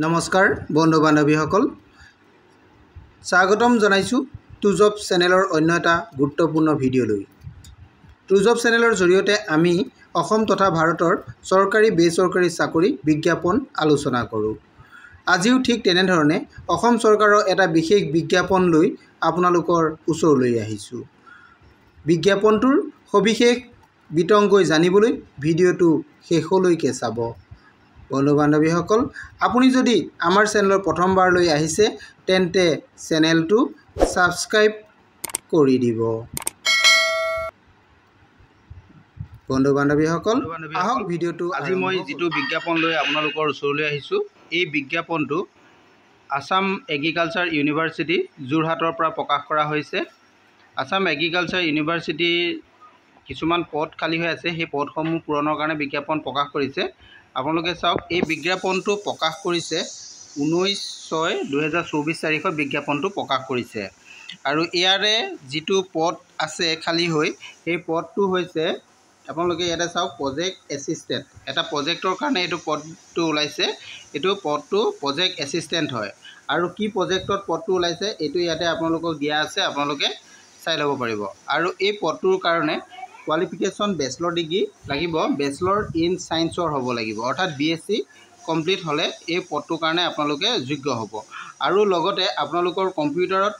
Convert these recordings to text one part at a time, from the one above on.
নমস্কাৰ বন্ধু বান্ধৱীসকল স্বাগতম জনাইছো টুজব চেনেলৰ অন্য এটা গুৰুত্বপূৰ্ণ ভিডিঅ'লৈ। টুজব চেনেলৰ জৰিয়তে আমি অসম তথা ভাৰতৰ চৰকাৰী বেচৰকাৰী চাকৰি বিজ্ঞাপন আলোচনা কৰোঁ। আজিও ঠিক তেনেধৰণে অসম চৰকাৰৰ এটা বিশেষ বিজ্ঞাপন লৈ আপোনালোকৰ ওচৰলৈ আহিছোঁ। বিজ্ঞাপনটোৰ সবিশেষ বিতংকৈ জানিবলৈ ভিডিঅ'টো শেষলৈকে চাব। বন্ধু বান্ধৱীসকল, আপুনি যদি আমাৰ চেনেলৰ প্ৰথমবাৰলৈ আহিছে তেন্তে চেনেলটো ছাবস্ক্ৰাইব কৰি দিব। বন্ধু বান্ধৱীসকল, আহক ভিডিঅ'টো। আজি মই যিটো বিজ্ঞাপন লৈ আপোনালোকৰ ওচৰলৈ আহিছোঁ, এই বিজ্ঞাপনটো আসাম এগ্ৰিকালচাৰ ইউনিভাৰ্চিটি যোৰহাটৰ পৰা প্ৰকাশ কৰা হৈছে। আসাম এগ্ৰিকালচাৰ ইউনিভাৰ্চিটিৰ কিছুমান পদ খালী হৈ আছে, সেই পদসমূহ পূৰণৰ কাৰণে বিজ্ঞাপন প্ৰকাশ কৰিছে। আপোনালোকে চাওক, এই বিজ্ঞাপনটো প্ৰকাশ কৰিছে 19/6/2024 তাৰিখত বিজ্ঞাপনটো প্ৰকাশ কৰিছে। আৰু ইয়াৰে যিটো পদ আছে খালী হৈ, সেই পদটো হৈছে আপোনালোকে ইয়াতে চাওক প্ৰজেক্ট এছিষ্টেণ্ট। এটা প্ৰজেক্টৰ কাৰণে এইটো পদটো ওলাইছে। এইটো পদটো প্ৰজেক্ট এছিষ্টেণ্ট হয়। আৰু কি প্ৰজেক্টত পদটো ওলাইছে এইটো ইয়াতে আপোনালোকক দিয়া আছে, আপোনালোকে চাই ল'ব পাৰিব। আৰু এই পদটোৰ কাৰণে কোৱালিফিকেশ্যন বেচেলৰ ডিগ্ৰী লাগিব, বেচেলৰ ইন ছায়েন্সৰ হ'ব লাগিব, অৰ্থাৎ BSc কমপ্লিট হ'লে এই পদটোৰ কাৰণে আপোনালোকে যোগ্য হ'ব। আৰু লগতে আপোনালোকৰ কম্পিউটাৰত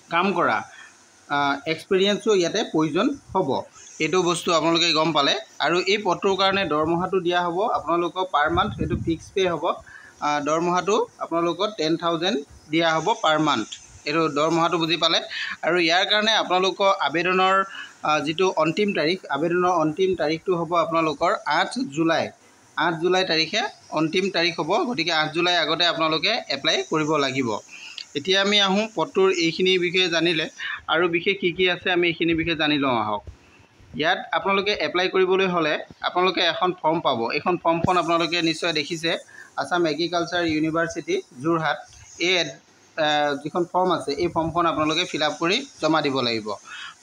কাম কৰা এক্সপিৰিয়েঞ্চো ইয়াতে প্ৰয়োজন হ'ব। এইটো বস্তু আপোনালোকে গম পালে। আৰু এই পদটোৰ কাৰণে দৰমহাটো দিয়া হ'ব আপোনালোকক পাৰ মান্থ, সেইটো ফিক্স পে' হ'ব। দৰমহাটো আপোনালোকক 10,000 দিয়া হ'ব পাৰ মান্থ। এইটো দৰমহাটো বুজি পালে। আৰু ইয়াৰ কাৰণে আপোনালোকৰ আবেদনৰ যিটো অন্তিম তাৰিখ, আবেদনৰ অন্তিম তাৰিখটো হ'ব আপোনালোকৰ 8 জুলাই। 8 জুলাই তাৰিখে অন্তিম তাৰিখ হ'ব। গতিকে 8 জুলাই আগতে আপোনালোকে এপ্লাই কৰিব লাগিব। এতিয়া আমি আহোঁ পদটোৰ এইখিনিৰ বিষয়ে জানিলে, আৰু বিশেষ কি আছে আমি এইখিনিৰ বিষয়ে জানি লওঁ আহক। ইয়াত আপোনালোকে এপ্লাই কৰিবলৈ হ'লে আপোনালোকে এখন ফৰ্ম পাব। এইখন ফৰ্মখন আপোনালোকে নিশ্চয় দেখিছে, আসাম এগ্ৰিকালচাৰ ইউনিভাৰ্চিটি যোৰহাট। এই যিখন ফৰ্ম আছে এই ফৰ্মখন আপোনালোকে ফিল আপ কৰি জমা দিব লাগিব।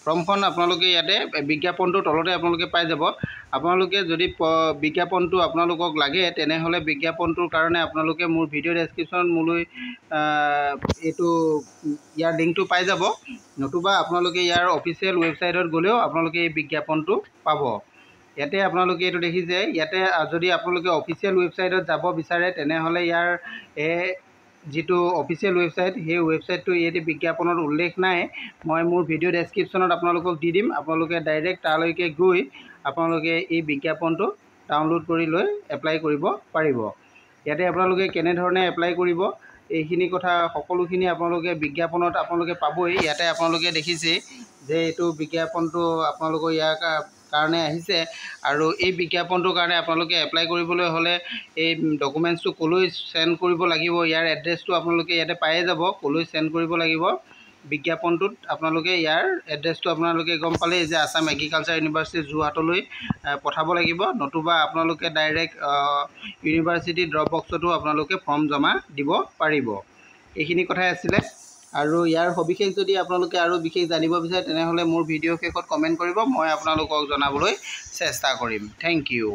ফৰ্মখন আপোনালোকে ইয়াতে বিজ্ঞাপনটোৰ তলতে আপোনালোকে পাই যাব। আপোনালোকে যদি বিজ্ঞাপনটো আপোনালোকক লাগে তেনেহ'লে বিজ্ঞাপনটোৰ কাৰণে আপোনালোকে মোৰ ভিডিঅ' ডেছক্ৰিপশ্যনত মোলৈ ইয়াৰ লিংকটো পাই যাব, নতুবা আপোনালোকে ইয়াৰ অফিচিয়েল ৱেবছাইটত গ'লেও আপোনালোকে এই বিজ্ঞাপনটো পাব। ইয়াতে আপোনালোকে এইটো দেখিছে, ইয়াতে যদি আপোনালোকে অফিচিয়েল ৱেবছাইটত যাব বিচাৰে তেনেহ'লে ইয়াৰ যিটো অফিচিয়েল ৱেবছাইট, সেই ৱেবছাইটটো ইয়াতে বিজ্ঞাপনত উল্লেখ নাই। মই মোৰ ভিডিঅ' ডেছক্ৰিপশ্যনত আপোনালোকক দি দিম। আপোনালোকে ডাইৰেক্ট তালৈকে গৈ আপোনালোকে এই বিজ্ঞাপনটো ডাউনলোড কৰি লৈ এপ্লাই কৰিব পাৰিব। ইয়াতে আপোনালোকে কেনেধৰণে এপ্লাই কৰিব এইখিনি কথা সকলোখিনি আপোনালোকে বিজ্ঞাপনত আপোনালোকে পাবই। ইয়াতে আপোনালোকে দেখিছেই যে এইটো বিজ্ঞাপনটো আপোনালোকৰ ইয়াৰ কাৰণে আহিছে। আৰু এই বিজ্ঞাপনটোৰ কাৰণে আপোনালোকে এপ্লাই কৰিবলৈ হ'লে এই ডকুমেণ্টছটো ক'লৈ চেণ্ড কৰিব লাগিব, ইয়াৰ এড্ৰেছটো আপোনালোকে ইয়াতে পায়ে যাব, ক'লৈ চেণ্ড কৰিব লাগিব বিজ্ঞাপনটোত। আপোনালোকে ইয়াৰ এড্ৰেছটো আপোনালোকে গম পালেই যে আসাম এগ্ৰিকালচাৰ ইউনিভাৰ্চিটি যোৰহাটলৈ পঠাব লাগিব, নতুবা আপোনালোকে ডাইৰেক্ট ইউনিভাৰ্চিটি ড্ৰপ বক্সতো আপোনালোকে ফৰ্ম জমা দিব পাৰিব। এইখিনি কথাই আছিলে। আৰু ইয়াৰ সবিশেষ যদি আপোনালোকে আৰু বিশেষ জানিব বিচাৰে তেনেহ'লে মোৰ ভিডিঅ' শেষত কমেণ্ট কৰিব, মই আপোনালোকক জনাবলৈ চেষ্টা কৰিম। Thank U.